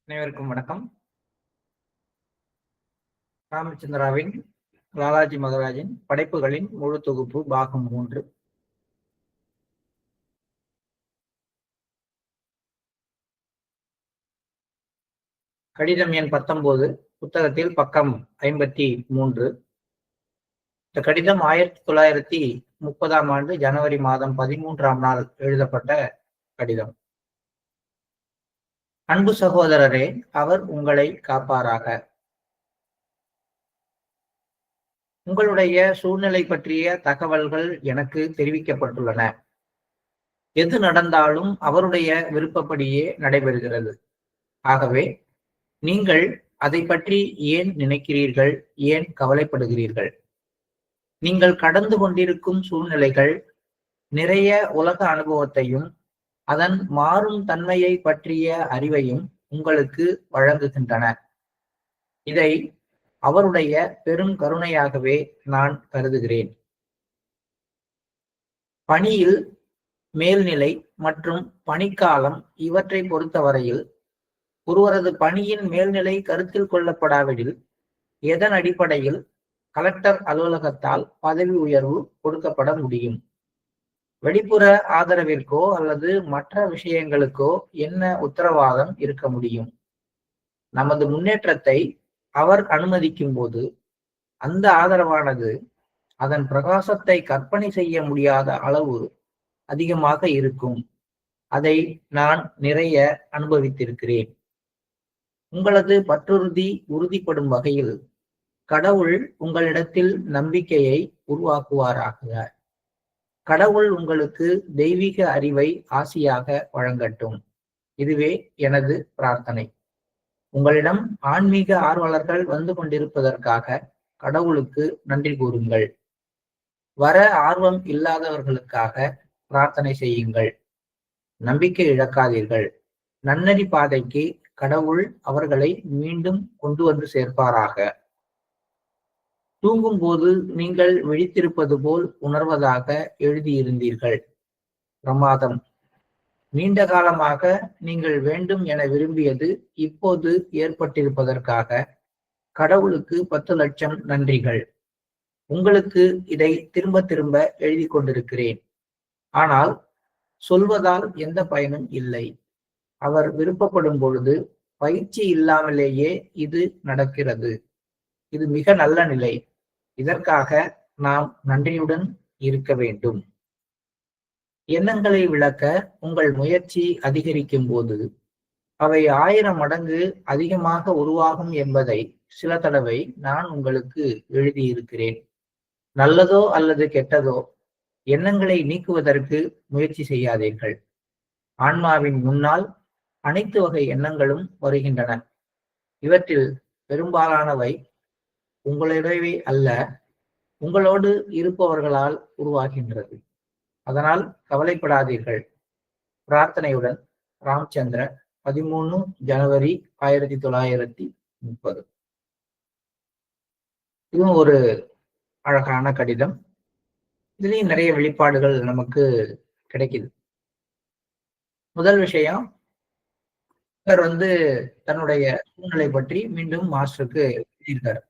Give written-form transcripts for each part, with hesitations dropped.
அனைவருக்கும் வணக்கம். ராமச்சந்திராவின் லாலாஜி மகராஜின் படைப்புகளின் முழு தொகுப்பு பாகம் 3. கடிதம் எண் 19, புத்தகத்தில் பக்கம் 53. இந்த கடிதம் 1930ஆம் ஆண்டு ஜனவரி மாதம் 13ஆம் நாள் எழுதப்பட்ட கடிதம். அன்பு சகோதரரே, அவர் உங்களை காப்பாராக. உங்களுடைய சூழ்நிலை பற்றிய தகவல்கள் எனக்கு தெரிவிக்கப்பட்டுள்ளன. எது நடந்தாலும் அவருடைய விருப்பப்படியே நடைபெறுகிறது. ஆகவே நீங்கள் அதை பற்றி ஏன் நினைக்கிறீர்கள், ஏன் கவலைப்படுகிறீர்கள்? நீங்கள் கடந்து கொண்டிருக்கும் சூழ்நிலைகள் நிறைய உலக அனுபவத்தையும் அதன் மாறும் தன்மையை பற்றிய அறிவையும் உங்களுக்கு வழங்குகின்றன. இதை அவருடைய பெரும் கருணையாகவே நான் கருதுகிறேன். பணியில் மேல்நிலை மற்றும் பணிக்காலம் இவற்றை பொறுத்தவரையில் ஒருவரது பணியின் மேல்நிலை கருத்தில் கொள்ளப்படாவிடில் எதன் அடிப்படையில் கலெக்டர் அலுவலகத்தால் பதவி உயர்வு கொடுக்கப்பட முடியும்? வெளிப்புற ஆதரவிற்கோ அல்லது மற்ற விஷயங்களுக்கோ என்ன உத்தரவாதம் இருக்க முடியும்? நமது முன்னேற்றத்தை அவர் அனுமதிக்கும் போது அந்த ஆதரவானது அதன் பிரகாசத்தை கற்பனை செய்ய முடியாத அளவு அதிகமாக இருக்கும். அதை நான் நிறைய அனுபவித்திருக்கிறேன். உங்களது பற்றுறுதி உறுதிப்படும் வகையில் கடவுள் உங்களிடத்தில் நம்பிக்கையை உருவாக்குவாராக. கடவுள் உங்களுக்கு தெய்வீக அறிவை ஆசியாக வழங்கட்டும். இதுவே எனது பிரார்த்தனை. உங்களிடம் ஆன்மீக ஆர்வலர்கள் வந்து கொண்டிருப்பதற்காக கடவுளுக்கு நன்றி கூறுங்கள். வர ஆர்வம் இல்லாதவர்களுக்காக பிரார்த்தனை செய்யுங்கள். நம்பிக்கை இழக்காதீர்கள். நன்னறி பாதைக்கு கடவுள் அவர்களை மீண்டும் கொண்டு வந்து சேர்ப்பாராக. தூங்கும் போது நீங்கள் விழித்திருப்பது போல் உணர்வதாக எழுதியிருந்தீர்கள். பிரமாதம். நீண்ட காலமாக நீங்கள் வேண்டும் என விரும்பியது இப்போது ஏற்பட்டிருப்பதற்காக கடவுளுக்கு 10 லட்சம் நன்றிகள். உங்களுக்கு இதை திரும்ப திரும்ப எழுதி கொண்டிருக்கிறேன். ஆனால் சொல்வதால் எந்த பயனும் இல்லை. அவர் விருப்பப்படும் பொழுது பயிற்சி இல்லாமலேயே இது நடக்கிறது. இது மிக நல்ல நிலை. இதற்காக நாம் நன்றியுடன் இருக்க வேண்டும். எண்ணங்களை விளக்க உங்கள் முயற்சி அதிகரிக்கும் போது அவை 1000 மடங்கு அதிகமாக உருவாகும் என்பதை சில தடவை நான் உங்களுக்கு எழுதியிருக்கிறேன். நல்லதோ அல்லது கெட்டதோ எண்ணங்களை நீக்குவதற்கு முயற்சி செய்யாதீர்கள். ஆன்மாவின் முன்னால் அனைத்து வகை எண்ணங்களும் வருகின்றன. இவற்றில் பெரும்பாலானவை உங்களுடையவை அல்ல, உங்களோடு இருப்பவர்களால் உருவாகின்றது. அதனால் கவலைப்படாதீர்கள். பிரார்த்தனையுடன் ராமச்சந்திர, 13 ஜனவரி 1930. இதுவும் ஒரு அழகான கடிதம். இதுலயும் நிறைய வெளிப்பாடுகள் நமக்கு கிடைக்குது. முதல் விஷயம், இவர் தன்னுடைய சூழ்நிலை பற்றி மீண்டும் மாஸ்டருக்கு எழுதியிருக்காரு.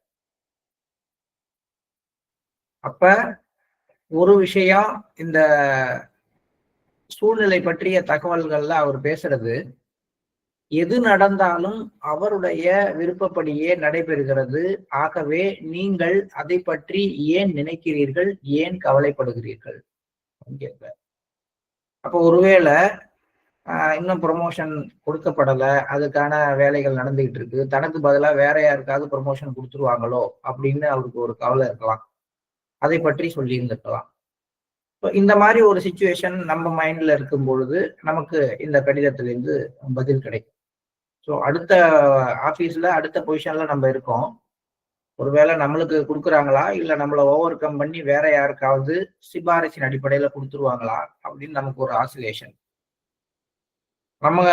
அப்ப ஒரு விஷயம், இந்த சூழ்நிலை பற்றிய தகவல்கள்ல அவர் பேசுறது எது நடந்தாலும் அவருடைய விருப்பப்படியே நடைபெறுகிறது. ஆகவே நீங்கள் அதை பற்றி ஏன் நினைக்கிறீர்கள், ஏன் கவலைப்படுகிறீர்கள்? அப்போ ஒருவேளை இன்னும் ப்ரொமோஷன் கொடுக்கப்படல, அதுக்கான வேலைகள் நடந்துகிட்டு இருக்கு, தனக்கு பதிலா வேற யாருக்காவது ப்ரொமோஷன் கொடுத்துருவாங்களோ அப்படின்னு அவருக்கு ஒரு கவலை இருக்கலாம். அதை பற்றி சொல்லி இருந்திருக்கலாம். இந்த மாதிரி ஒரு சிச்சுவேஷன் நம்ம மைண்ட்ல இருக்கும் பொழுது நமக்கு இந்த கடிதத்திலிருந்து பதில் கிடைக்கும். ஸோ அடுத்த ஆபீஸ்ல அடுத்த பொசிஷன்ல நம்ம இருக்கோம். ஒருவேளை நம்மளுக்கு கொடுக்குறாங்களா, இல்ல நம்மளை ஓவர் கம் பண்ணி வேற யாருக்காவது சிபாரிசின் அடிப்படையில கொடுத்துருவாங்களா அப்படின்னு நமக்கு ஒரு ஆசிலேஷன். நம்ம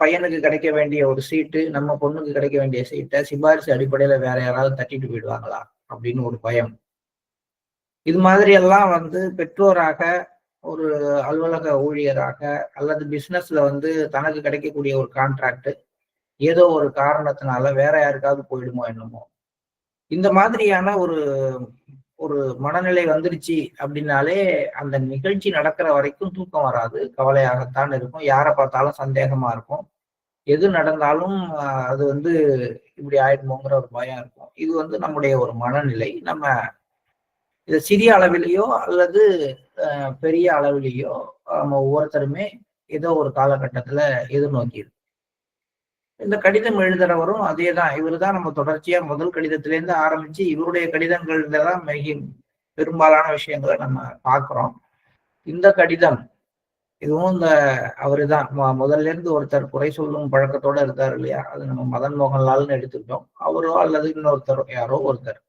பையனுக்கு கிடைக்க வேண்டிய ஒரு சீட்டு, நம்ம பொண்ணுக்கு கிடைக்க வேண்டிய சீட்டை சிபாரிசு அடிப்படையில வேற யாராவது தட்டிட்டு போயிடுவாங்களா அப்படின்னு ஒரு பயம். இது மாதிரி எல்லாம் பெற்றோராக, ஒரு அலுவலக ஊழியராக அல்லது பிசினஸ்ல தனக்கு கிடைக்கக்கூடிய ஒரு கான்ட்ராக்ட், ஏதோ ஒரு காரணத்தினால வேற யாருக்காவது போயிடுமோ என்னமோ. இந்த மாதிரியான ஒரு ஒரு மனநிலை வந்துருச்சு அப்படின்னாலே அந்த நிகழ்ச்சி நடக்கிற வரைக்கும் தூக்கம் வராது. கவலையாகத்தான் இருக்கும். யார பார்த்தாலும் சந்தேகமா இருக்கும். எது நடந்தாலும் அது வந்து இப்படி ஆயிடுமோங்கிற ஒரு பயம் இருக்கும். இது வந்து நம்முடைய ஒரு மனநிலை. நம்ம இத சிறிய அளவிலேயோ அல்லது பெரிய அளவிலேயோ நம்ம ஒவ்வொருத்தருமே ஏதோ ஒரு காலகட்டத்துல எதிர்நோக்கி இருக்கோம். இந்த கடிதம் எழுதுறவரும் அதேதான். இவருதான் நம்ம தொடர்ச்சியா முதல் கடிதத்திலேருந்து ஆரம்பிச்சு இவருடைய கடிதங்கள்ல தான் மிக பெரும்பாலான விஷயங்களை நம்ம பார்க்கிறோம். இந்த கடிதம் இதுவும் இந்த அவருதான் முதல்ல இருந்து ஒருத்தர் குறை சொல்லும் பழக்கத்தோட இருந்தார் இல்லையா? அது நம்ம மதன் மோகன்லால்னு எடுத்துக்கிட்டோம். அவரோ அல்லது இன்னொருத்தர் யாரோ ஒருத்தர்.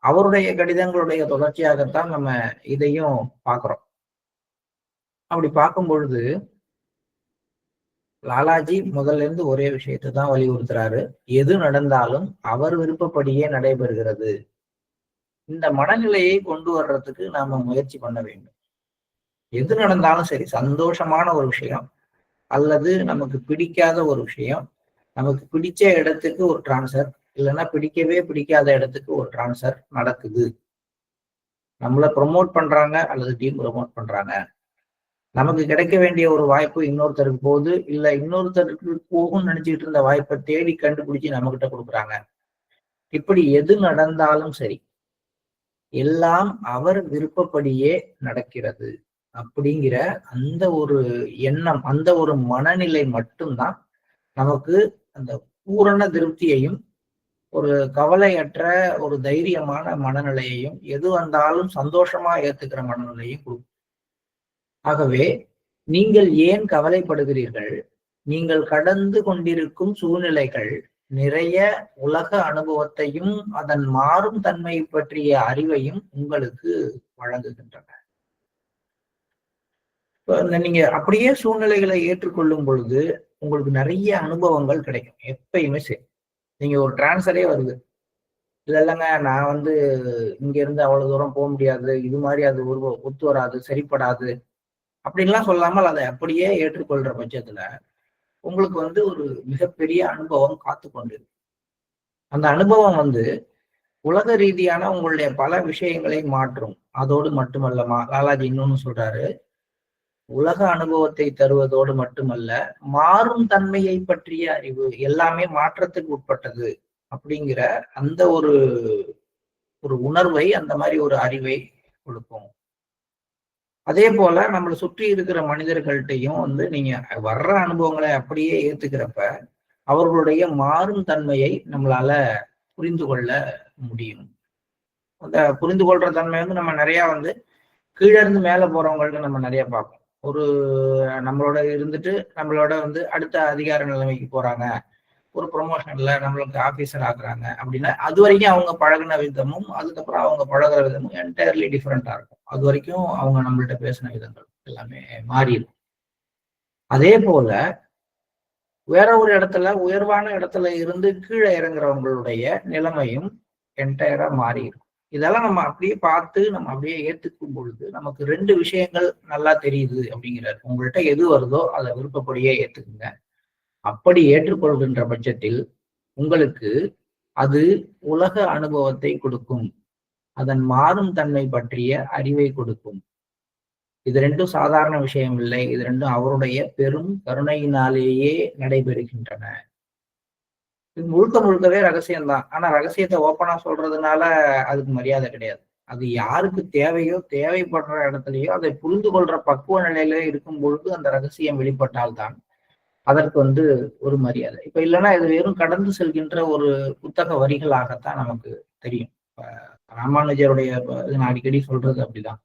அவருடைய கடிதங்களுடைய தொடர்ச்சியாகத்தான் நம்ம இதையும் பார்க்கிறோம். அப்படி பார்க்கும் பொழுது லாலாஜி முதல்ல இருந்து ஒரே விஷயத்தை தான் வலியுறுத்துறாரு. எது நடந்தாலும் அவர் விருப்பப்படியே நடைபெறுகிறது. இந்த மனநிலையை கொண்டு வர்றதுக்கு நாம முயற்சி பண்ண வேண்டும். எது நடந்தாலும் சரி, சந்தோஷமான ஒரு விஷயம் அல்லது நமக்கு பிடிக்காத ஒரு விஷயம், நமக்கு பிடிச்ச இடத்துக்கு ஒரு டிரான்ஸ்ஃபர், இல்லைன்னா பிடிக்கவே பிடிக்காத இடத்துக்கு ஒரு டிரான்ஸ்ஃபர் நடக்குது. நம்மள ப்ரொமோட் பண்றாங்க அல்லது டீம் ப்ரொமோட் பண்றாங்க. நமக்கு கிடைக்க வேண்டிய ஒரு வாய்ப்பு இன்னொருத்தருக்கு போகுது, இல்ல இன்னொருத்தருக்கு போகும்னு நினைச்சுக்கிட்டு இருந்த வாய்ப்பை தேடி கண்டுபிடிச்சு நம்ம கிட்ட கொடுக்குறாங்க. இப்படி எது நடந்தாலும் சரி, எல்லாம் அவர் விருப்பப்படியே நடக்கிறது அப்படிங்கிற அந்த ஒரு எண்ணம், அந்த ஒரு மனநிலை மட்டும்தான் நமக்கு அந்த பூரண திருப்தியையும் ஒரு கவலையற்ற ஒரு தைரியமான மனநிலையையும் எது வந்தாலும் சந்தோஷமா ஏத்துக்கிற மனநிலையும் கொடுக்கும். ஆகவே நீங்கள் ஏன் கவலைப்படுகிறீர்கள்? நீங்கள் கடந்து கொண்டிருக்கும் சூழ்நிலைகள் நிறைய உலக அனுபவத்தையும் அதன் மாறும் தன்மை பற்றிய அறிவையும் உங்களுக்கு வழங்குகின்றன. நீங்க அப்படியே சூழ்நிலைகளை ஏற்றுக்கொள்ளும் பொழுது உங்களுக்கு நிறைய அனுபவங்கள் கிடைக்கும். எப்பயுமே சரி. நீங்க ஒரு டிரான்ஸ்ஃபரே வருது. இல்லைங்க நான் வந்து இங்க இருந்து அவ்வளவு தூரம் போக முடியாது, இது மாதிரி அது ஒத்து வராது, சரிப்படாது அப்படின்லாம் சொல்லாமல் அதை அப்படியே ஏற்றுக்கொள்ற பட்சத்துல உங்களுக்கு வந்து ஒரு மிகப்பெரிய அனுபவம் காத்து கொண்டிருக்கு. அந்த அனுபவம் வந்து உலக ரீதியான உங்களுடைய பல விஷயங்களை மாற்றும். அதோடு மட்டுமல்லமா, லாலாஜி இன்னொன்னு சொல்றாரு, உலக அனுபவத்தை தருவதோடு மட்டுமல்ல, மாறும் தன்மையை பற்றிய அறிவு, எல்லாமே மாற்றத்துக்கு உட்பட்டது அப்படிங்கிற அந்த ஒரு உணர்வை, அந்த மாதிரி ஒரு அறிவை கொடுக்கும். அதே போல நம்மளை சுற்றி இருக்கிற மனிதர்கள்ட்டையும் வந்து நீங்க வர்ற அனுபவங்களை அப்படியே ஏத்துக்கிறப்ப அவர்களுடைய மாறும் தன்மையை நம்மளால புரிந்து கொள்ள முடியும். அந்த புரிந்து கொள்ற தன்மை வந்து நம்ம நிறைய வந்து கீழே இருந்து மேல போறவங்கள்ட்ட நம்ம நிறைய பார்ப்போம். ஒரு நம்மளோட இருந்துட்டு நம்மளோட வந்து அடுத்த அதிகார நிலைமைக்கு போறாங்க, ஒரு ப்ரொமோஷன்ல நம்மளுக்கு ஆபீசர் ஆகுறாங்க அப்படின்னா அது வரைக்கும் அவங்க பழகின விதமும் அதுக்கப்புறம் அவங்க பழகுற விதமும் என்டையர்லி டிஃப்ரெண்டா இருக்கும். அது வரைக்கும் அவங்க நம்மள்ட்ட பேசின விதங்கள் எல்லாமே மாறிடும். அதே போல வேற ஒரு இடத்துல உயர்வான இடத்துல இருந்து கீழே இறங்குறவங்களுடைய நிலைமையும் என்டையரா மாறிடும். இதெல்லாம் நம்ம அப்படியே பார்த்து நம்ம அப்படியே ஏத்துக்கும் பொழுது நமக்கு ரெண்டு விஷயங்கள் நல்லா தெரியுது அப்படிங்கிறார். உங்கள்கிட்ட எது வருதோ அதை விருப்பப்படியே ஏத்துக்குங்க. அப்படி ஏற்றுக்கொள்கின்ற பட்சத்தில் உங்களுக்கு அது உலக அனுபவத்தை கொடுக்கும், அதன் மாறும் தன்மை பற்றிய அறிவை கொடுக்கும். இது ரெண்டும் சாதாரண விஷயம் இல்லை. இது ரெண்டும் அவருடைய பெரும் கருணையினாலேயே நடைபெறுகின்றன. இது முழுக்க முழுக்கவே ரகசியம்தான். ஆனா ரகசியத்தை ஓப்பனா சொல்றதுனால அதுக்கு மரியாதை கிடையாது. அது யாருக்கு தேவையோ, தேவைப்படுற இடத்துலயோ அதை புரிந்து கொள்ற பக்குவ நிலையில இருக்கும் பொழுது அந்த ரகசியம் வெளிப்பட்டால்தான் அதற்கு வந்து ஒரு மரியாதை. இப்ப இல்லைன்னா இது வெறும் கடந்து செல்கின்ற ஒரு புத்தக வரிகளாகத்தான் நமக்கு தெரியும். ராமானுஜருடைய நான் அடிக்கடி சொல்றது அப்படிதான்.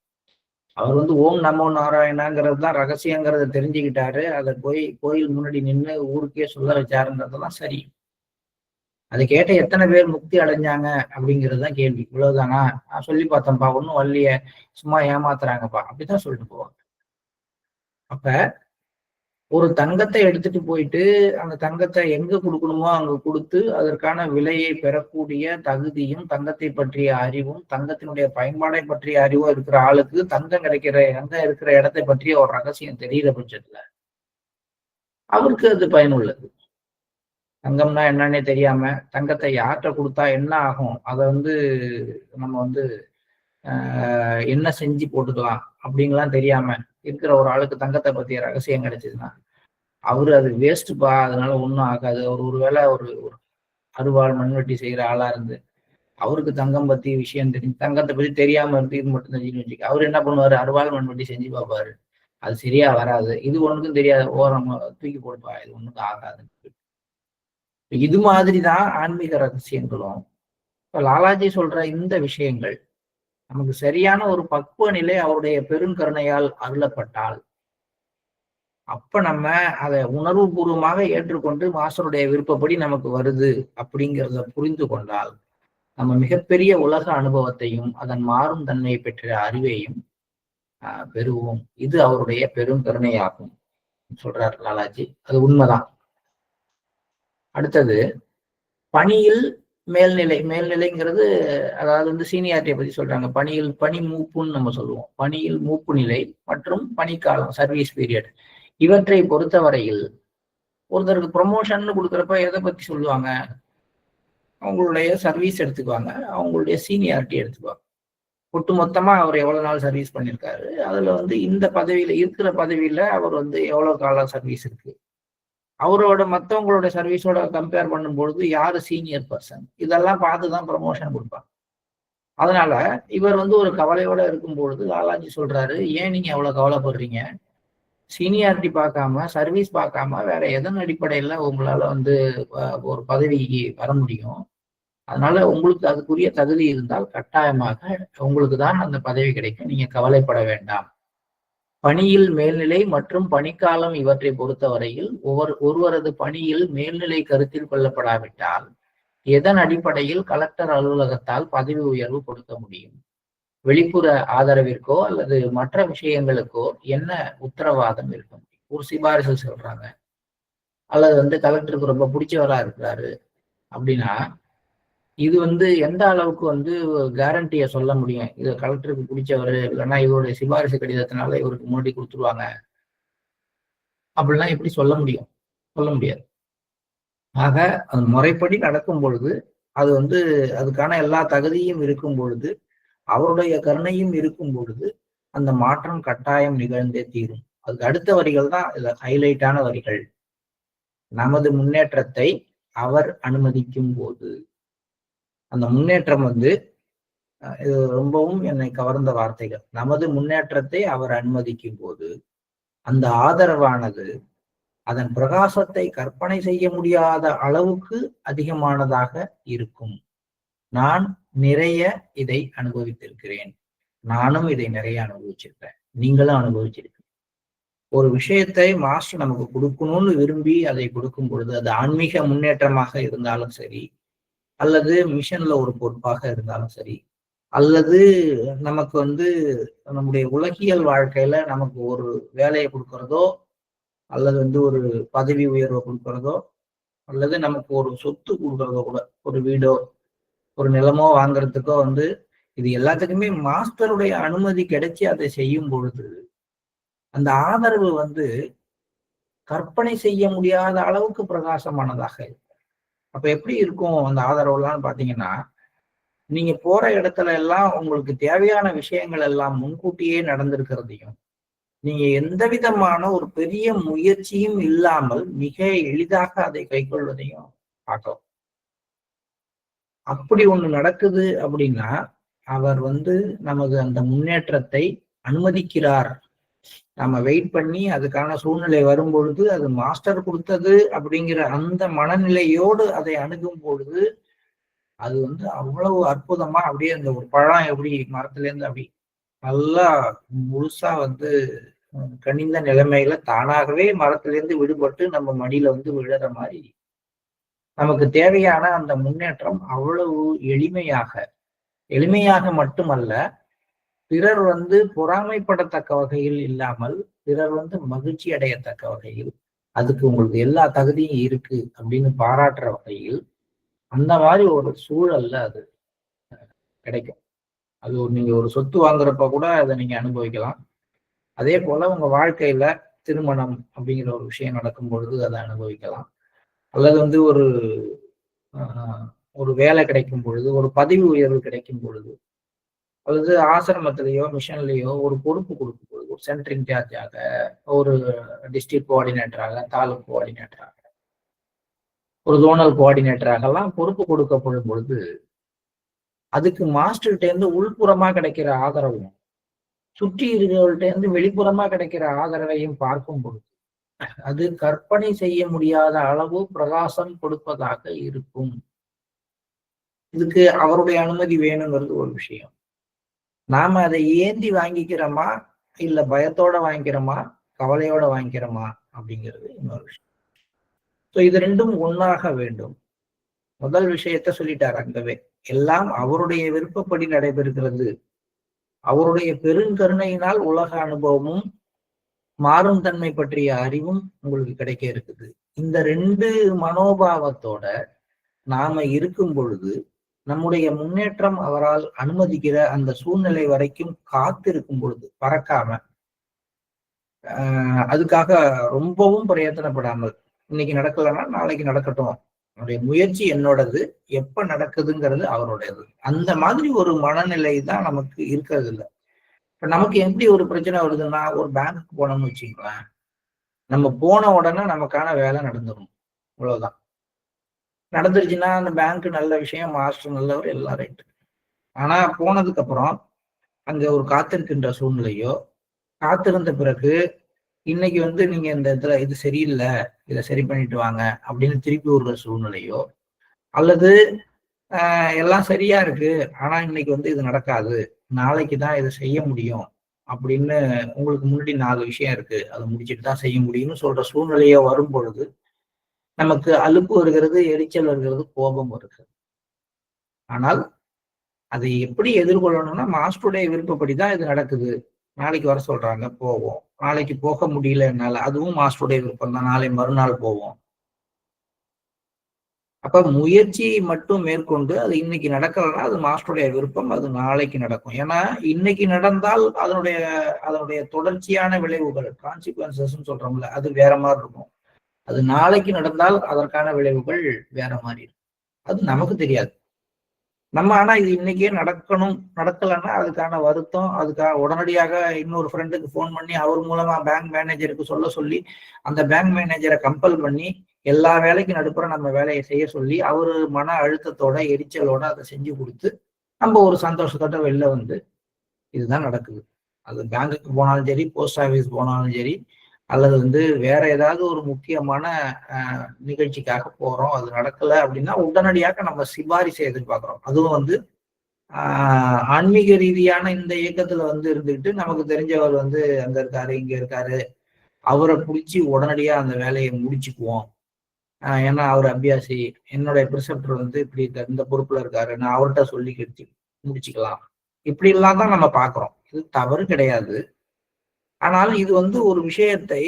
அவர் வந்து ஓம் நமோ நாராயணாங்கிறது தான் ரகசியங்கிறத தெரிஞ்சுக்கிட்டாரு. அதை போய் கோயில் முன்னாடி நின்று ஊருக்கே சொல்ல வச்சாருன்றதெல்லாம் சரி. அதை கேட்ட எத்தனை பேர் முக்தி அடைஞ்சாங்க அப்படிங்கிறதுதான் கேள்வி. இவ்வளவுதானா? நான் சொல்லி பார்த்தேன்ப்பா, ஒன்னும் வரலைய, சும்மா ஏமாத்துறாங்கப்பா அப்படித்தான் சொல்லிட்டு போவாங்க. அப்ப ஒரு தங்கத்தை எடுத்துட்டு போயிட்டு அந்த தங்கத்தை எங்க கொடுக்கணுமோ அங்க கொடுத்து அதற்கான விலையை பெறக்கூடிய தகுதியும் தங்கத்தை பற்றிய அறிவும் தங்கத்தினுடைய பயன்பாடை பற்றிய அறிவும் இருக்கிற ஆளுக்கு தங்கம் எங்க இருக்கிற இடத்தை பற்றிய ஒரு ரகசியம் தெரிகிற பட்சத்துல அவருக்கு அது பயனுள்ளது. தங்கம்னா என்னன்னே தெரியாம, தங்கத்தை யார்கிட்ட கொடுத்தா என்ன ஆகும், அதை வந்து நம்ம வந்து என்ன செஞ்சு போட்டுக்கலாம் அப்படிங்கலாம் தெரியாம இருக்கிற ஒரு ஆளுக்கு தங்கத்தை பத்திய ரகசியம் கிடைச்சதுன்னா அவரு அது வேஸ்ட்டுப்பா, அதனால ஒன்றும் ஆகாது. அவர் ஒருவேளை ஒரு அறுவாள் மண்வெட்டி செய்யற ஆளா இருந்து அவருக்கு தங்கம் பத்தி விஷயம் தெரியும், தங்கத்தை பத்தி தெரியாம இருந்து இது மட்டும் தெரிஞ்சுன்னு வச்சுக்க, அவர் என்ன பண்ணுவாரு, அறுவாள் மண்வெட்டி செஞ்சு பார்ப்பாரு. அது சரியா வராது, இது ஒண்ணுக்கும் தெரியாது, ஓரம் தூக்கி போடுப்பா, இது ஒண்ணுக்கும் ஆகாது. இது மாதிரிதான் ஆன்மீக ரகசியங்களும். இப்ப லாலாஜி சொல்ற இந்த விஷயங்கள் நமக்கு சரியான ஒரு பக்குவ நிலை அவருடைய பெருங்கருணையால் அருளப்பட்டால், அப்ப நம்ம அதை உணர்வு பூர்வமாக ஏற்றுக்கொண்டு மாஸ்டருடைய விருப்பப்படி நமக்கு வருது அப்படிங்கிறத புரிந்து கொண்டால், நம்ம மிகப்பெரிய உலக அனுபவத்தையும் அதன் மாறும் தன்மையை பெற்ற அறிவையும் பெறுவோம். இது அவருடைய பெருங்கருணையாகும் சொல்றார் லாலாஜி. அது உண்மைதான். அடுத்தது பணியில் மேல்நிலை. மேல்நிலைங்கிறது அதாவது வந்து சீனியாரிட்டியை பத்தி சொல்றாங்க. பணி மூப்புன்னு நம்ம சொல்லுவோம். பணியில் மூப்பு நிலை மற்றும் பணிக்காலம், சர்வீஸ் பீரியட், இவற்றை பொறுத்தவரையில் ஒருத்தருக்கு ப்ரொமோஷன் கொடுக்குறப்ப எதை பத்தி சொல்லுவாங்க, அவங்களுடைய சர்வீஸ் எடுத்துக்குவாங்க, அவங்களுடைய சீனியாரிட்டி எடுத்துக்குவாங்க. ஒட்டு மொத்தமா அவர் எவ்வளவு நாள் சர்வீஸ் பண்ணியிருக்காரு, அதுல வந்து இந்த பதவியில இருக்கிற பதவியில அவர் வந்து எவ்வளவு காலம் சர்வீஸ் இருக்கு, அவரோட மற்றவங்களோட சர்வீஸோட கம்பேர் பண்ணும்பொழுது யாரு சீனியர் பர்சன், இதெல்லாம் பார்த்துதான் ப்ரமோஷன் கொடுப்பாங்க. அதனால இவர் வந்து ஒரு கவலையோட இருக்கும்பொழுது லாலாஜி சொல்றாரு, ஏன் நீங்க எவ்வளவு கவலைப்படுறீங்க, சீனியாரிட்டி பார்க்காம சர்வீஸ் பார்க்காம வேற எதன் அடிப்படையில உங்களால வந்து ஒரு பதவிக்கு வர முடியும், அதனால உங்களுக்கு அதுக்குரிய தகுதி இருந்தால் கட்டாயமாக உங்களுக்கு தான் அந்த பதவி கிடைக்கும், நீங்க கவலைப்பட வேண்டாம். பணியில் மேல்நிலை மற்றும் பணிக்காலம் இவற்றை பொறுத்தவரையில் ஒருவரது பணியில் மேல்நிலை கருத்தில் கொள்ளப்படாவிட்டால் எதன் அடிப்படையில் கலெக்டர் அலுவலகத்தால் பதவி உயர்வு கொடுக்க முடியும்? வெளிப்புற ஆதரவிற்கோ அல்லது மற்ற விஷயங்களுக்கோ என்ன உத்தரவாதம் இருக்கும்? ஒரு சிபாரிசு சொல்றாங்க, அல்லது வந்து கலெக்டருக்கு ரொம்ப பிடிச்சவரா இருக்கிறாரு அப்படின்னா இது வந்து எந்த அளவுக்கு வந்து கேரண்டிய சொல்ல முடியும், இது கலெக்டருக்கு பிடிச்சவரு, இல்லைன்னா இவருடைய சிபாரிசு கடிதத்தினால இவருக்கு முன்னாடி கொடுத்துருவாங்க அப்படிலாம் எப்படி சொல்ல முடியும்? சொல்ல முடியாது. ஆக அது முறைப்படி நடக்கும் பொழுது, அது வந்து அதுக்கான எல்லா தகுதியும் இருக்கும் பொழுது, அவருடைய கருணையும் இருக்கும் பொழுது அந்த மாற்றம் கட்டாயம் நிகழ்ந்தே தீரும். அதுக்கு அடுத்த வரிகள் தான் இதுல ஹைலைட்டான வரிகள். நமது முன்னேற்றத்தை அவர் அனுமதிக்கும் போது, அந்த முன்னேற்றம் வந்து இது ரொம்பவும் என்னை கவர்ந்த வார்த்தைகள். நமது முன்னேற்றத்தை அவர் அனுமதிக்கும் போது அந்த ஆதரவானது அதன் பிரகாசத்தை கற்பனை செய்ய முடியாத அளவுக்கு அதிகமானதாக இருக்கும். நான் நிறைய இதை அனுபவித்திருக்கிறேன், நானும் இதை நிறைய அனுபவிச்சிருக்கேன், நீங்களும் அனுபவிச்சிருக்கீங்க. ஒரு விஷயத்தை மாஸ்டர் நமக்கு கொடுக்கணும்னு விரும்பி அதை கொடுக்கும் பொழுது, அது ஆன்மீக முன்னேற்றமாக இருந்தாலும் சரி, அல்லது மிஷன்ல ஒரு பொறுப்பாக இருந்தாலும் சரி, அல்லது நமக்கு வந்து நம்முடைய உலகியல் வாழ்க்கையில நமக்கு ஒரு வேலையை கொடுக்கறதோ, அல்லது வந்து ஒரு பதவி உயர்வை கொடுக்கறதோ, அல்லது நமக்கு ஒரு சொத்து கொடுக்கறதோ, கூட ஒரு வீடோ ஒரு நிலமோ வாங்குறதுக்கோ வந்து இது எல்லாத்துக்குமே மாஸ்டருடைய அனுமதி கிடைச்சி அதை செய்யும் பொழுது அந்த ஆதரவு வந்து கற்பனை செய்ய முடியாத அளவுக்கு பிரகாசமானதாக இருக்கும். அப்ப எப்படி இருக்கும் அந்த ஆதரவுலாம் பாத்தீங்கன்னா, நீங்க போற இடத்துல எல்லாம் உங்களுக்கு தேவையான விஷயங்கள் எல்லாம் முன்கூட்டியே நடந்திருக்கிறதையும், நீங்க எந்த விதமான ஒரு பெரிய முயற்சியும் இல்லாமல் மிக எளிதாக அதை கைக்கொள்வதையும் பார்க்கலாம். அப்படி ஒண்ணு நடக்குது அப்படின்னா அவர் வந்து நமது அந்த முன்னேற்றத்தை அனுமதிக்கிறார். நம்ம வெயிட் பண்ணி அதுக்கான சூழ்நிலை வரும் பொழுது அது மாஸ்டர் கொடுத்தது அப்படிங்கிற அந்த மனநிலையோடு அதை அணுகும் பொழுது அது வந்து அவ்வளவு அற்புதமா அப்படியே அந்த ஒரு பழம் எப்படி மரத்துல இருந்து அப்படி நல்லா முழுசா வந்து கனிந்த நிலைமையில தானாகவே மரத்துல இருந்து விடுபட்டு நம்ம மடியில வந்து விழுற மாதிரி நமக்கு தேவையான அந்த முன்னேற்றம் அவ்வளவு எளிமையாக மட்டுமல்ல, பிறர் வந்து பொறாமைப்படத்தக்க வகையில் இல்லாமல், பிறர் வந்து மகிழ்ச்சி அடையத்தக்க வகையில், அதுக்கு உங்களுக்கு எல்லா தகுதியும் இருக்கு அப்படின்னு பாராட்டுற வகையில் அந்த மாதிரி ஒரு சூழல்ல அது கிடைக்கும். அது நீங்க ஒரு சொத்து வாங்குறப்ப கூட அதை நீங்க அனுபவிக்கலாம். அதே போல உங்க வாழ்க்கையில திருமணம் அப்படிங்கிற ஒரு விஷயம் நடக்கும் பொழுது அதை அனுபவிக்கலாம். அல்லது வந்து ஒரு வேலை கிடைக்கும் பொழுது, ஒரு பதவி உயர்வு கிடைக்கும் பொழுது, அல்லது ஆசிரமத்திலேயோ மிஷன்லயோ ஒரு பொறுப்பு கொடுக்கும் பொழுது, ஒரு சென்டர் இன்சார்ஜாக, ஒரு டிஸ்ட்ரிக்ட் கோஆர்டினேட்டராக, தாலுக் கோஆர்டினேட்டராக, ஒரு ஜோனல் கோஆர்டினேட்டராக எல்லாம் பொறுப்பு கொடுக்கப்படும் பொழுது, அதுக்கு மாஸ்டர்கிட்ட இருந்து உள்புறமா கிடைக்கிற ஆதரவும், சுற்றி இருக்கிறவர்கள்ட்ட இருந்து வெளிப்புறமா கிடைக்கிற ஆதரவையும் பார்க்கும் பொழுது, அது கற்பனை செய்ய முடியாத அளவு பிரகாசம் கொடுப்பதாக இருக்கும். இதுக்கு அவருடைய அனுமதி வேணுங்கிறது ஒரு விஷயம். நாம அதை ஏந்தி வாங்கிக்கிறோமா, இல்ல பயத்தோட வாங்கிக்கிறோமா, கவலையோட வாங்கிக்கிறோமா அப்படிங்கிறது இன்னொரு விஷயம். இது ரெண்டும் ஒன்னாக வேண்டும். முதல் விஷயத்த சொல்லிட்டார் அங்கவே. எல்லாம் அவருடைய விருப்பப்படி நடைபெறுகிறது. அவருடைய பெருங்கருணையினால் உலக அனுபவமும் மாறும் தன்மை பற்றிய அறிவும் உங்களுக்கு கிடைக்க இருக்குது. இந்த ரெண்டு மனோபாவத்தோட நாம இருக்கும் பொழுது நம்முடைய முன்னேற்றம் அவரால் அனுமதிக்கிற அந்த சூழ்நிலை வரைக்கும் காத்திருக்கும் பொழுது பறக்காம அதுக்காக ரொம்பவும் பிரயத்தனப்படாமல் இன்னைக்கு நடக்கலன்னா நாளைக்கு நடக்கட்டும், என்னுடைய முயற்சி என்னோடது, எப்ப நடக்குதுங்கிறது அவருடையது, அந்த மாதிரி ஒரு மனநிலை தான் நமக்கு இருக்கிறது இல்லை. இப்ப நமக்கு எப்படி ஒரு பிரச்சனை வருதுன்னா, ஒரு பேங்க்குக்கு போனோம்னு வச்சுக்கலாம், நம்ம போன உடனே நமக்கான வேலை நடந்துடும், இவ்வளவுதான். நடந்துருச்சுன்னா அந்த பேங்க் நல்ல விஷயம், மாஸ்டர் நல்லவர், எல்லாம் ரைட்டு. ஆனா போனதுக்கு அப்புறம் அங்க ஒரு காத்திருக்கின்ற சூழ்நிலையோ, காத்திருந்த பிறகு இன்னைக்கு வந்து நீங்க இந்த இடத்துல இது சரியில்லை, இதை சரி பண்ணிட்டு வாங்க அப்படின்னு திருப்பி விடுற சூழ்நிலையோ, அல்லது எல்லாம் சரியா இருக்கு ஆனா இன்னைக்கு வந்து இது நடக்காது, நாளைக்கு தான் இதை செய்ய முடியும் அப்படின்னு உங்களுக்கு முன்னாடி 4 விஷயம் இருக்கு, அதை முடிச்சுட்டு தான் செய்ய முடியும்னு சொல்ற சூழ்நிலையோ வரும் பொழுது நமக்கு அலுப்பு வருகிறது, எரிச்சல் வருகிறது, கோபம் வருகிறது. ஆனால் அதை எப்படி எதிர்கொள்ளணும்னா, மாஸ்டருடைய விருப்பப்படிதான் இது நடக்குது, நாளைக்கு வர சொல்றாங்க போவோம், நாளைக்கு போக முடியல என்னால, அதுவும் மாஸ்டருடைய விருப்பம் தான், நாளை மறுநாள் போவோம். அப்ப முயற்சியை மட்டும் மேற்கொண்டு அது இன்னைக்கு நடக்கலன்னா அது மாஸ்டருடைய விருப்பம், அது நாளைக்கு நடக்கும். ஏன்னா இன்னைக்கு நடந்தால் அதனுடைய தொடர்ச்சியான விளைவுகள், கான்சிக்வன்சஸ் சொல்றோம்ல, அது வேற மாதிரி இருக்கும். அது நாளைக்கு நடந்தால் அதற்கான விளைவுகள் வேற மாதிரி இருக்கும். அது நமக்கு தெரியாது. நம்ம ஆனா இது இன்னைக்கே நடக்கணும், நடக்கலன்னா அதுக்கான வருத்தம், அதுக்காக உடனடியாக இன்னொரு ஃப்ரெண்டுக்கு ஃபோன் பண்ணி அவர் மூலமா பேங்க் மேனேஜருக்கு சொல்ல சொல்லி அந்த பேங்க் மேனேஜரை கம்பல் பண்ணி எல்லா வேலைக்கும் நடுப்புற நம்ம வேலையை செய்ய சொல்லி அவரு மன அழுத்தத்தோட எரிச்சலோட அதை செஞ்சு கொடுத்து நம்ம ஒரு சந்தோஷத்தோட வெளில வந்து இதுதான் நடக்குது. அது பேங்குக்கு போனாலும் சரி, போஸ்ட் ஆஃபீஸ் போனாலும் சரி, அல்லது வந்து வேற ஏதாவது ஒரு முக்கியமான நிகழ்ச்சிக்காக போறோம், அது நடக்கல அப்படின்னா உடனடியாக நம்ம சிபாரிசை எதிர்பார்க்கிறோம். அதுவும் வந்து ஆன்மீக ரீதியான இந்த இயக்கத்துல வந்து இருந்துகிட்டு நமக்கு தெரிஞ்சவர் வந்து அங்க இருக்காரு, இங்க இருக்காரு, அவரை பிடிச்சி உடனடியா அந்த வேலையை முடிச்சுக்குவோம். ஏன்னா அவர் அபியாசி, என்னுடைய பிரிசெப்டர் வந்து இப்படி இந்த பொறுப்புல இருக்காரு, நான் அவர்கிட்ட சொல்லி கெடுத்து முடிச்சுக்கலாம், இப்படி எல்லாம் தான் நம்ம பாக்குறோம். இது தவறு கிடையாது. ஆனால் இது வந்து ஒரு விஷயத்தை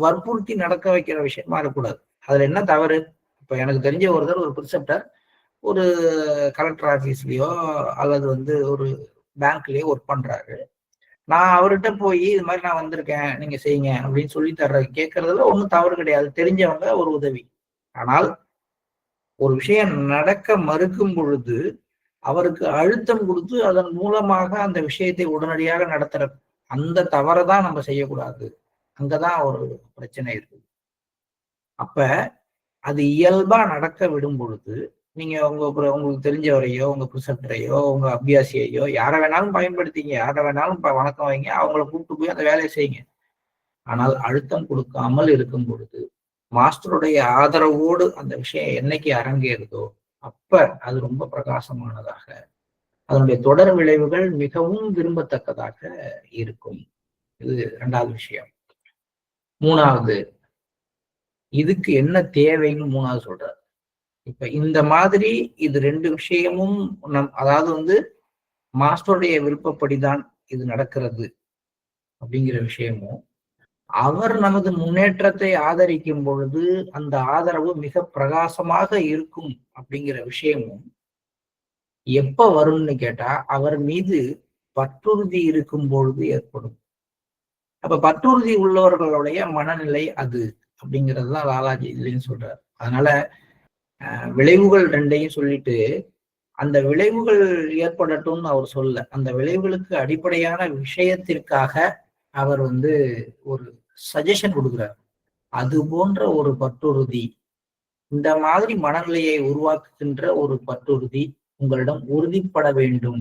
வற்புறுத்தி நடக்க வைக்கிற விஷயமா இருக்கக்கூடாது. அதுல என்ன தவறு? இப்ப எனக்கு தெரிஞ்ச ஒருத்தர், ஒரு பிரிசெப்டர், ஒரு கலெக்டர் ஆபீஸ்லயோ அல்லது வந்து ஒரு பேங்க்லயோ ஒர்க் பண்றாரு. நான் அவர்கிட்ட போய் இது மாதிரி நான் வந்திருக்கேன், நீங்க செய்யுங்க அப்படின்னு சொல்லி கேட்கறதுல ஒன்றும் தவறு கிடையாது, தெரிஞ்சவங்க ஒரு உதவி. ஆனால் ஒரு விஷயம் நடக்க மறுக்கும் பொழுது அவருக்கு அழுத்தம் கொடுத்து அதன் மூலமாக அந்த விஷயத்தை உடனடியாக நடத்துற அந்த தவறை தான் நம்ம செய்யக்கூடாது. அங்கதான் ஒரு பிரச்சனை இருக்கு. அப்ப அது இயல்பா நடக்க விடும் பொழுது நீங்க உங்களுக்கு தெரிஞ்சவரையோ, உங்க பிரிசெப்டரையோ, உங்க அபியாசியையோ, யாரை வேணாலும் பயன்படுத்திங்க, யாரை வேணாலும் வணக்கம் வைங்க, அவங்கள கூப்பிட்டு போய் அந்த வேலையை செய்யுங்க. ஆனால் அழுத்தம் கொடுக்காமல் இருக்கும் பொழுது, மாஸ்டருடைய ஆதரவோடு அந்த விஷயம் என்னைக்கு அரங்கேறுதோ அப்ப அது ரொம்ப பிரகாசமானதாக, அதனுடைய தொடர் விளைவுகள் மிகவும் விரும்பத்தக்கதாக இருக்கும். இது 2வது விஷயம். 3வது, இதுக்கு என்ன தேவைன்னு 3வது சொல்றாரு. இப்ப இந்த மாதிரி இது 2 விஷயமும் அதாவது வந்து மாஸ்டருடைய விருப்பப்படிதான் இது நடக்கிறது அப்படிங்கிற விஷயமும், அவர் நமது முன்னேற்றத்தை ஆதரிக்கும் பொழுது அந்த ஆதரவு மிக பிரகாசமாக இருக்கும் அப்படிங்கிற விஷயமும் எப்ப வரும்னு கேட்டா அவர் மீது பற்றுறுதி இருக்கும் பொழுது ஏற்படும். அப்ப பற்றுறுதி உள்ளவர்களுடைய மனநிலை அது அப்படிங்கிறது தான் லாலாஜி இதுலன்னு சொல்றாரு. அதனால விளைவுகள் ரெண்டையும் சொல்லிட்டு அந்த விளைவுகள் ஏற்படட்டும்னு அவர் சொல்ல, அந்த விளைவுகளுக்கு அடிப்படையான விஷயத்திற்காக அவர் வந்து ஒரு சஜஷன் கொடுக்குறார். அது போன்ற ஒரு பற்றுறுதி, இந்த மாதிரி மனநிலையை உருவாக்குகின்ற ஒரு பற்றுறுதி உங்களிடம் உறுதிப்பட வேண்டும்.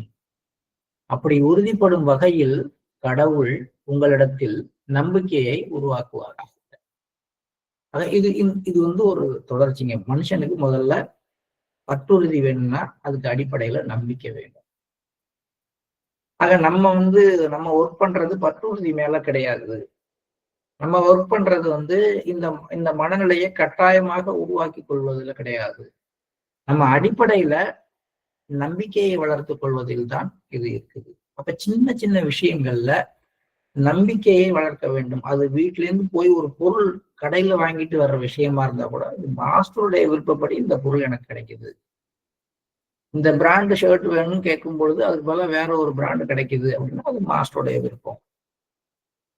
அப்படி உறுதிப்படும் வகையில் கடவுள் உங்களிடத்தில் நம்பிக்கையை உருவாக்குவாராக. இது இது வந்து ஒரு தொடர்ச்சிங்க. மனுஷனுக்கு முதல்ல பற்றுறுதி வேணும்னா அதுக்கு அடிப்படையில நம்பிக்கை வேணும். ஆக நம்ம ஒர்க் பண்றது பற்றுறுதி மேல கிடையாது. நம்ம ஒர்க் பண்றது வந்து இந்த இந்த மனநிலையை கட்டாயமாக உருவாக்கி கொள்வதில் கிடையாது. நம்ம அடிப்படையில நம்பிக்கையை வளர்த்துக் கொள்வதில் தான் இது இருக்குது. அப்ப சின்ன சின்ன விஷயங்கள்ல நம்பிக்கையை வளர்க்க வேண்டும். அது வீட்டுல இருந்து போய் ஒரு பொருள் கடையில வாங்கிட்டு வர்ற விஷயமா இருந்தா கூட மாஸ்டருடைய விருப்பப்படி இந்த பொருள் எனக்கு கிடைக்குது. இந்த பிராண்டு ஷர்ட் வேணும்னு கேட்கும் பொழுது அதுக்கு போல வேற ஒரு பிராண்டு கிடைக்குது அப்படின்னா அது மாஸ்டருடைய விருப்பம்.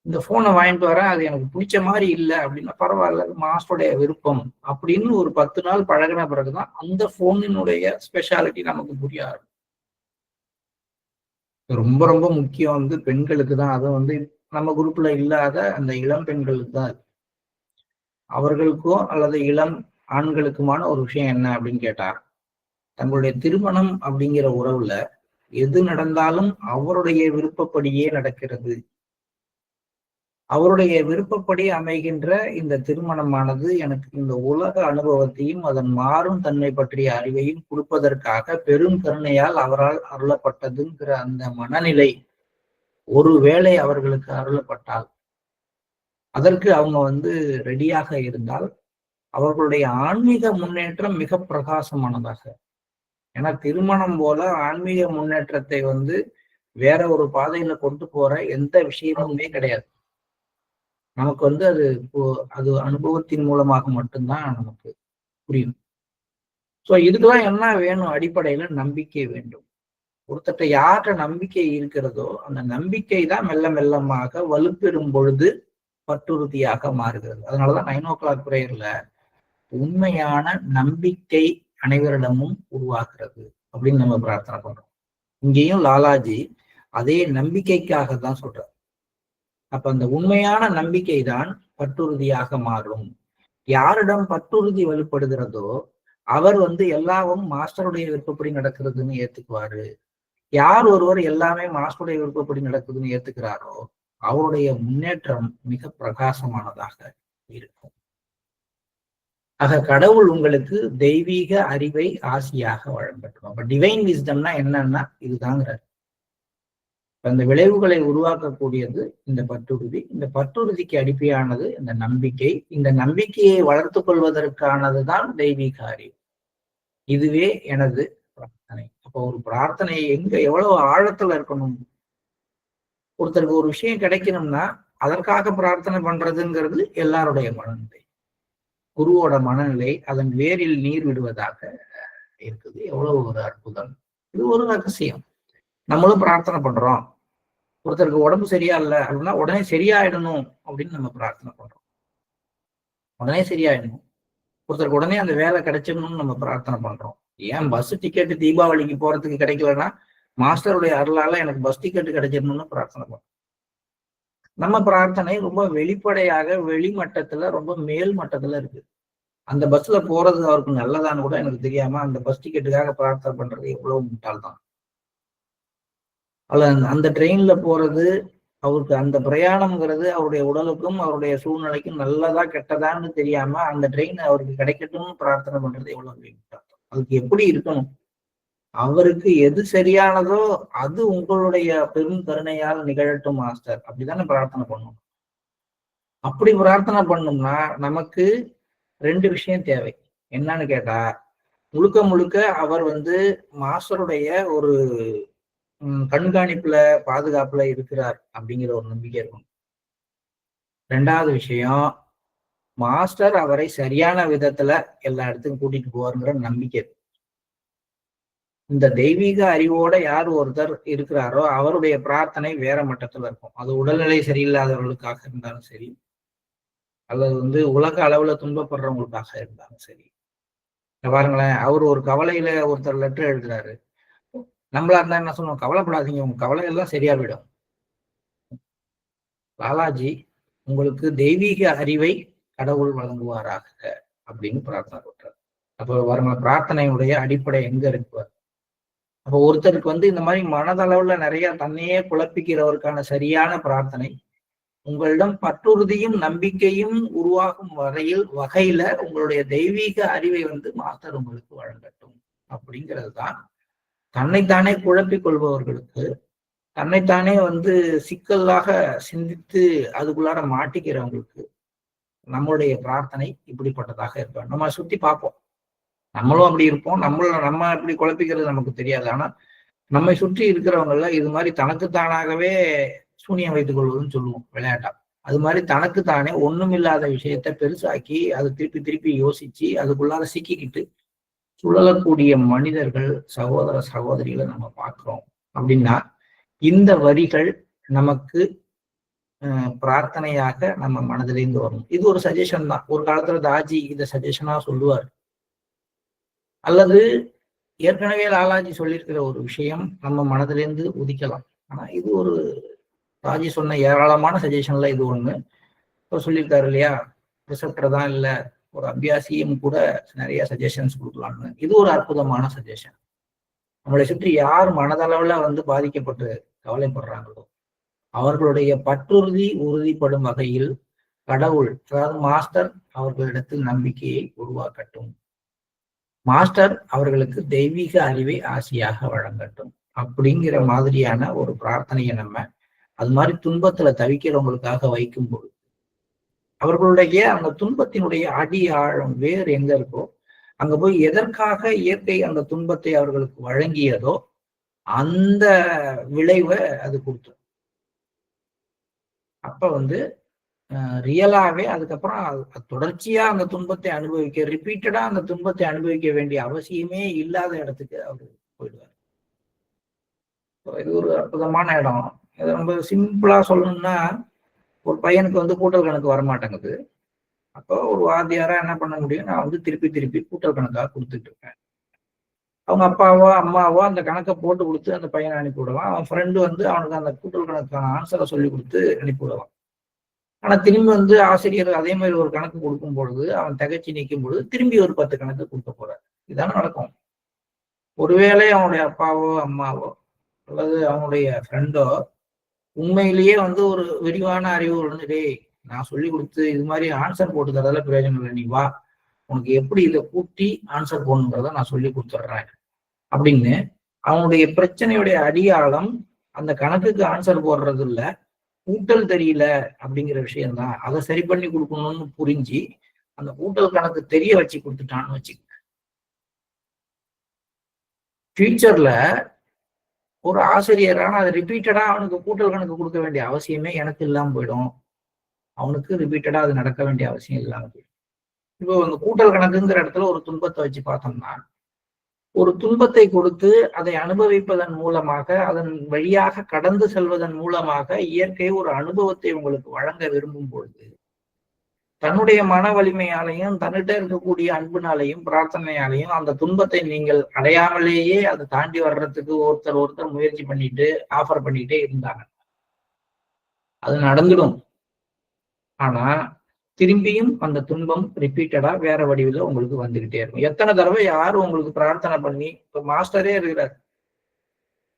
இந்த போனை வாங்கிட்டு வரேன், அது எனக்கு பிடிச்ச மாதிரி இல்லை அப்படின்னா பரவாயில்ல, மாஸ்டருடைய விருப்பம் அப்படின்னு ஒரு 10 நாள் பழகின பிறகுதான் அந்த போனினுடைய ஸ்பெஷாலிட்டி நமக்கு புரிய ஆரம்பிக்கும். ரொம்ப ரொம்ப முக்கியம் வந்து பெண்களுக்கு தான். அது வந்து நம்ம குரூப்ல இல்லாத அந்த இளம் பெண்களுக்கு தான். அவர்களுக்கோ அல்லது இளம் ஆண்களுக்குமான ஒரு விஷயம் என்ன அப்படின்னு கேட்டா, தங்களுடைய திருமணம் அப்படிங்கிற உறவுல எது நடந்தாலும் அவருடைய விருப்பப்படியே நடக்கிறது. அவருடைய விருப்பப்படி அமைகின்ற இந்த திருமணமானது எனக்கு இந்த உலக அனுபவத்தையும் அதன் மாறும் தன்மை பற்றிய அறிவையும் கொடுப்பதற்காக பெரும் கருணையால் அவரால் அருளப்பட்டதுங்கிற அந்த மனநிலை ஒருவேளை அவர்களுக்கு அருளப்பட்டால், அதற்கு அவங்க வந்து ரெடியாக இருந்தால் அவர்களுடைய ஆன்மீக முன்னேற்றம் மிக பிரகாசமானதாக. ஏன்னா திருமணம் போல ஆன்மீக முன்னேற்றத்தை வந்து வேற ஒரு பாதையில கொண்டு போற எந்த விஷயமுமே கிடையாது. நமக்கு வந்து அது அனுபவத்தின் மூலமாக மட்டும்தான் நமக்கு புரியும். சோ இதுக்கெல்லாம் என்ன வேணும்? அடிப்படையில நம்பிக்கை வேண்டும். ஒருத்தட்ட யார்கிட்ட நம்பிக்கை இருக்கிறதோ அந்த நம்பிக்கை தான் மெல்ல மெல்லமாக வலுப்பெறும் பொழுது பற்றுறுதியாக மாறுகிறது. அதனாலதான் 9 பிரேயர்ல உண்மையான நம்பிக்கை அனைவரிடமும் உருவாகிறது அப்படின்னு நம்ம பிரார்த்தனை பண்றோம். இங்கேயும் லாலாஜி அதே நம்பிக்கைக்காக தான் சொல்றார். அப்ப அந்த உண்மையான நம்பிக்கை தான் பற்றுறுதியாக மாறும். யாரிடம் பற்றுறுதி வலுப்படுகிறதோ அவர் வந்து எல்லாவும் மாஸ்டருடைய விருப்பப்படி நடக்கிறதுன்னு ஏத்துக்குவாரு. யார் ஒருவர் எல்லாமே மாஸ்டருடைய விருப்பப்படி நடக்குதுன்னு ஏத்துக்கிறாரோ அவருடைய முன்னேற்றம் மிக பிரகாசமானதாக இருக்கும். ஆக கடவுள் உங்களுக்கு தெய்வீக அறிவை ஆசியாக வழங்கட்டும். அப்ப டிவைன் விஸ்டம்னா என்னன்னா இதுதாங்கிறார். அந்த விளைவுகளை உருவாக்கக்கூடியது இந்த பற்றுறுதி. இந்த பற்றுறுதிக்கு அடிப்படையானது இந்த நம்பிக்கை. இந்த நம்பிக்கையை வளர்த்து கொள்வதற்கானதுதான் தெய்வீக அறிவு. இதுவே எனது பிரார்த்தனை. அப்போ ஒரு பிரார்த்தனை எவ்வளவு ஆழத்துல இருக்கணும்? ஒருத்தருக்கு ஒரு விஷயம் கிடைக்கணும்னா அதற்காக பிரார்த்தனை பண்றதுங்கிறது எல்லாருடைய மனநிலை. குருவோட மனநிலை அதன் வேரில் நீர் விடுவதாக இருக்குது. எவ்வளவு ஒரு அற்புதம்! இது ஒரு ரகசியம். நம்மளும் பிரார்த்தனை பண்றோம். ஒருத்தருக்கு உடம்பு சரியா இல்லை அப்படின்னா உடனே சரியாயிடணும் அப்படின்னு நம்ம பிரார்த்தனை பண்றோம். உடனே சரியாயிடணும். ஒருத்தருக்கு உடனே அந்த வேலை கிடைச்சிடணும்னு நம்ம பிரார்த்தனை பண்றோம். ஏன் பஸ் டிக்கெட் தீபாவளிக்கு போறதுக்கு கிடைக்கலன்னா மாஸ்டருடைய அருளால எனக்கு பஸ் டிக்கெட் கிடைச்சிடணும்னு பிரார்த்தனை பண்றோம். நம்ம பிரார்த்தனை ரொம்ப வெளிப்படையாக வெளிமட்டத்துல ரொம்ப மேல் மட்டத்துல இருக்கு. அந்த பஸ்ல போறது அவருக்கு நல்லதான்னு கூட எனக்கு தெரியாம அந்த பஸ் டிக்கெட்டுக்காக பிரார்த்தனை பண்றது எவ்வளவு முட்டாள்தான். அல்ல அந்த ட்ரெயின்ல போறது அவருக்கு அந்த பிரயாணம்ங்கிறது அவருடைய உடலுக்கும் அவருடைய சூழ்நிலைக்கும் நல்லதா கெட்டதான்னு தெரியாம அந்த ட்ரெயின் அவருக்கு கிடைக்கட்டும்னு பிரார்த்தனை பண்றது எவ்வளவு முட்டாள். அதுக்கு எப்படி இருக்கணும்? அவருக்கு எது சரியானதோ அது உங்களுடைய பெரும் கருணையால் நிகழட்டும் மாஸ்டர் அப்படிதானே பிரார்த்தனை பண்ணணும். அப்படி பிரார்த்தனை பண்ணோம்னா நமக்கு 2 விஷயம் தேவை. என்னன்னு கேட்டா, முழுக்க முழுக்க அவர் வந்து மாஸ்டருடைய ஒரு கண்காணிப்புல பாதுகாப்புல இருக்கிறார் அப்படிங்கிற ஒரு நம்பிக்கை இருக்கும். 2வது விஷயம், மாஸ்டர் அவரை சரியான விதத்துல எல்லா இடத்துக்கும் கூட்டிட்டு போவாருங்கிற நம்பிக்கை இருக்கு. இந்த தெய்வீக அறிவோட யார் ஒருத்தர் இருக்கிறாரோ அவருடைய பிரார்த்தனை வேற மட்டத்துல இருக்கும். அது உடல்நிலை சரியில்லாதவர்களுக்காக இருந்தாலும் சரி, அல்லது வந்து உலக அளவுல துன்பப்படுறவங்களுக்காக இருந்தாலும் சரி, பாருங்களேன், அவர் ஒரு கவலையில ஒருத்தர் லெட்டர் எழுதுறாரு. நம்மளா இருந்தா என்ன சொல்லுவோம்? கவலைப்படாதீங்க, உங்க கவலை எல்லாம் சரியா போயிடும். லாலாஜி உங்களுக்கு தெய்வீக அறிவை கடவுள் வழங்குவாராக அப்படின்னு பிரார்த்தனை பண்றாரு. அப்போ பாருங்க, பிரார்த்தனையுடைய அடிப்படை எங்க இருக்கு? அப்போ ஒருத்தருக்கு இந்த மாதிரி மனதளவுல நிறைய தன்னையே குழப்பிக்கிறவருக்கான சரியான பிரார்த்தனை, உங்களிடம் பற்றுறுதியும் நம்பிக்கையும் உருவாகும் வகையில உங்களுடைய தெய்வீக அறிவை மாஸ்டர் உங்களுக்கு வழங்கட்டும் அப்படிங்கிறது தான். தன்னைத்தானே குழப்பிக் கொள்பவர்களுக்கு, தன்னைத்தானே சிக்கலாக சிந்தித்து அதுக்குள்ளார மாட்டிக்கிறவங்களுக்கு நம்மளுடைய பிரார்த்தனை இப்படிப்பட்டதாக இருப்போம். நம்ம சுத்தி பார்ப்போம், நம்மளும் அப்படி இருப்போம். நம்ம இப்படி குழப்பிக்கிறது நமக்கு தெரியாது. ஆனா நம்மை சுற்றி இருக்கிறவங்கள இது மாதிரி தனக்குத்தானாகவே சூனியம் வைத்துக் கொள்வதுன்னு சொல்லுவோம் விளையாட்டா. அது மாதிரி தனக்குத்தானே ஒண்ணுமில்லாத விஷயத்த பெருசாக்கி அதை திருப்பி திருப்பி யோசிச்சு அதுக்குள்ளார சிக்கிக்கிட்டு சுழலக்கூடிய மனிதர்கள், சகோதர சகோதரிகளை நம்ம பார்க்கிறோம். அப்படின்னா இந்த வரிகள் நமக்கு பிரார்த்தனையாக நம்ம மனதிலிருந்து வரும். இது ஒரு சஜஷன் தான். ஒரு காலத்துல தாஜி இதை சஜஷனா சொல்லுவார். அல்லது ஏற்கனவே லாலாஜி சொல்லியிருக்கிற ஒரு விஷயம் நம்ம மனதிலிருந்து உதிக்கலாம். ஆனா இது ஒரு ராஜி சொன்ன ஏராளமான சஜஷன்ல இது ஒண்ணு. இப்போ சொல்லியிருக்காரு இல்லையா, ரிசப்டர் தான் இல்லை, ஒரு அபியாசியும் கூட நிறைய சஜஷன்ஸ் கொடுக்கலாம்னு. இது ஒரு அற்புதமான சஜஷன். நம்மளை சுற்றி யார் மனதளவுல பாதிக்கப்பட்டு கவலைப்படுறாங்களோ அவர்களுடைய பற்றுறுதி உறுதிப்படும் வகையில் கடவுள், அதாவது மாஸ்டர், அவர்களிடத்தில் நம்பிக்கையை உருவாக்கட்டும். மாஸ்டர் அவர்களுக்கு தெய்வீக அறிவை ஆசியாக வழங்கட்டும் அப்படிங்கிற மாதிரியான ஒரு பிரார்த்தனையை நம்ம அது மாதிரி துன்பத்துல தவிக்கிறவங்களுக்காக வைக்கும்போது அவர்களுடைய அந்த துன்பத்தினுடைய அடி ஆழம் வேறு எங்க இருக்கோ அங்க போய் எதற்காக இயற்கை அந்த துன்பத்தை அவர்களுக்கு வழங்கியதோ அந்த விளைவை அது கொடுத்தோம். அப்ப ரியலாவே அதுக்கப்புறம் தொடர்ச்சியா அந்த துன்பத்தை அனுபவிக்க, ரிப்பீட்டடா அந்த துன்பத்தை அனுபவிக்க வேண்டிய அவசியமே இல்லாத இடத்துக்கு அவரு போயிடுவார். இது ஒரு அற்புதமான இடம். இதை ரொம்ப சிம்பிளா சொல்லணும்னா, ஒரு பையனுக்கு கூட்டல் கணக்கு வரமாட்டேங்குது. அப்போ ஒரு வாத்தியாரா என்ன பண்ண முடியும்? நான் திருப்பி திருப்பி கூட்டல் கணக்காக கொடுத்துட்டு இருக்கேன். அவங்க அப்பாவோ அம்மாவோ அந்த கணக்கை போட்டு கொடுத்து அந்த பையனை அனுப்பி விடலாம். அவன் ஃப்ரெண்டு அவனுக்கு அந்த கூட்டல் கணக்கான ஆன்சரை சொல்லி கொடுத்து அனுப்பி விடலாம். ஆனா திரும்பி ஆசிரியர் அதே மாதிரி ஒரு கணக்கு கொடுக்கும் பொழுது அவன் திகைச்சு நிற்கும் பொழுது திரும்பி ஒரு 10 கணக்கு கொடுக்க போறாரு. இதுதானே நடக்கும். ஒருவேளை அவனுடைய அப்பாவோ அம்மாவோ அல்லது அவனுடைய ஃப்ரெண்டோ உண்மையிலேயே ஒரு விரிவான அறிவு டேய், நான் சொல்லி கொடுத்து இது மாதிரி ஆன்சர் போட்டு தரதால பிரயோஜனம் இல்லை, நீ வா, உனக்கு எப்படி இதை கூட்டி ஆன்சர் போடணுங்கிறத நான் சொல்லி கொடுத்துட்றேன் அப்படின்னு அவனுடைய பிரச்சனையுடைய அடியாளம் அந்த கணக்குக்கு ஆன்சர் போடுறது இல்லை, கூட்டல் தெரியல அப்படிங்கிற விஷயம்தான். அதை சரி பண்ணி கொடுக்கணும்னு புரிஞ்சு அந்த கூட்டல் கணக்கு தெரிய வச்சு கொடுத்துட்டான்னு வச்சுக்க. ஃபியூச்சர்ல ஒரு ஆசிரியரான அதை ரிப்பீட்டடா அவனுக்கு கூட்டல் கணக்கு கொடுக்க வேண்டிய அவசியமே எனக்கு இல்லாம போயிடும். அவனுக்கு ரிப்பீட்டடா அது நடக்க வேண்டிய அவசியம் இல்லாம போயிடும். இப்போ அந்த கூட்டல் கணக்குங்கிற இடத்துல ஒரு துன்பத்தை வச்சு பார்த்தோம்னா, ஒரு துன்பத்தை கொடுத்து அதை அனுபவிப்பதன் மூலமாக, அதன் வழியாக கடந்து செல்வதன் மூலமாக இயற்கை ஒரு அனுபவத்தை உங்களுக்கு வழங்க விரும்பும் பொழுது தன்னுடைய மன வலிமையாலையும் தன்னிட்ட இருக்கக்கூடிய அன்புனாலையும் பிரார்த்தனையாலையும் அந்த துன்பத்தை நீங்கள் அடையாமலேயே அதை தாண்டி வர்றதுக்கு ஒருத்தர் முயற்சி பண்ணிட்டு ஆஃபர் பண்ணிட்டே இருந்தாங்க. அது நடந்துடும். ஆனா திரும்பியும் அந்த துன்பம் ரிப்பீட்டடா வேற வடிவில் உங்களுக்கு வந்துகிட்டே இருக்கும். எத்தனை தடவை யாரும் உங்களுக்கு பிரார்த்தனை பண்ணி, இப்ப மாஸ்டரே இருக்கிறார்,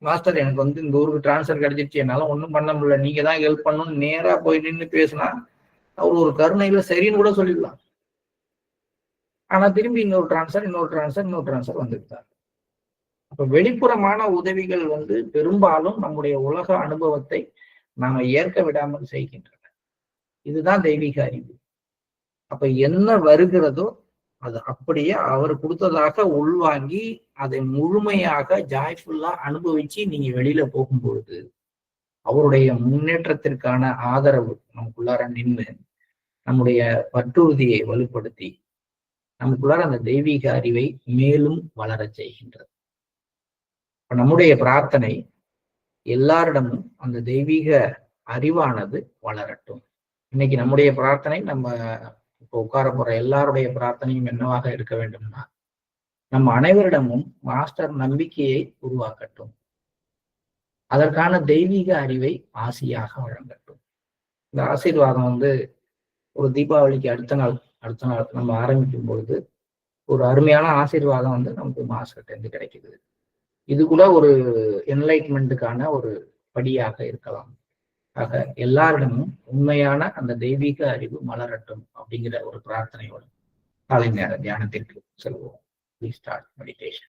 மாஸ்டர் எனக்கு இந்த ஊருக்கு டிரான்ஸ்ஃபர் கிடைச்சிருச்சு, என்னால ஒன்றும் பண்ண முடியல, நீங்க தான் ஹெல்ப் பண்ணணும்னு நேரா போய் நின்று பேசினா அவர் ஒரு கருணையில சரின்னு கூட சொல்லிடலாம். ஆனா திரும்பி இன்னொரு டிரான்ஸ்ஃபர் வந்துட்டார். அப்ப வெளிப்புறமான உதவிகள் பெரும்பாலும் நம்முடைய உலக அனுபவத்தை நாம ஏற்க விடாமல் செய்கின்றன. இதுதான் தெய்வீக அறிவு. அப்ப என்ன வருகிறதோ அது அப்படியே அவர் கொடுத்ததாக உள்வாங்கி அதை முழுமையாக ஜாய்ஃபுல்லா அனுபவிச்சு நீங்க வெளியில போகும்பொழுது அவருடைய முன்னேற்றத்திற்கான ஆதரவு நமக்குள்ளார நின்று நம்முடைய பற்றுறுதியை வலுப்படுத்தி நமக்குள்ளார அந்த தெய்வீக அறிவை மேலும் வளர செய்கின்றது. இப்ப நம்முடைய பிரார்த்தனை எல்லாரிடமும் அந்த தெய்வீக அறிவானது வளரட்டும். இன்னைக்கு நம்முடைய பிரார்த்தனை, நம்ம இப்போ உட்கார போற எல்லாருடைய பிரார்த்தனையும் என்னவாக இருக்க வேண்டும்னா, நம் அனைவரிடமும் மாஸ்டர் நம்பிக்கையை உருவாக்கட்டும். அதற்கான தெய்வீக அறிவை ஆசியாக வழங்கட்டும். இந்த ஆசீர்வாதம் ஒரு தீபாவளிக்கு அடுத்த நாள் நம்ம ஆரம்பிக்கும் பொழுது ஒரு அருமையான ஆசீர்வாதம் நமக்கு மாஸ்டர்ட்ட இருந்து கிடைக்குது. இது கூட ஒரு என்லைட்மெண்ட்டுக்கான ஒரு படியாக இருக்கலாம். ஆக எல்லாரிடமும் உண்மையான அந்த தெய்வீக அறிவு மலரட்டும் அப்படிங்கிற ஒரு பிரார்த்தனையோடு காலை நேர தியானத்திற்கு செல்வோம். We start meditation.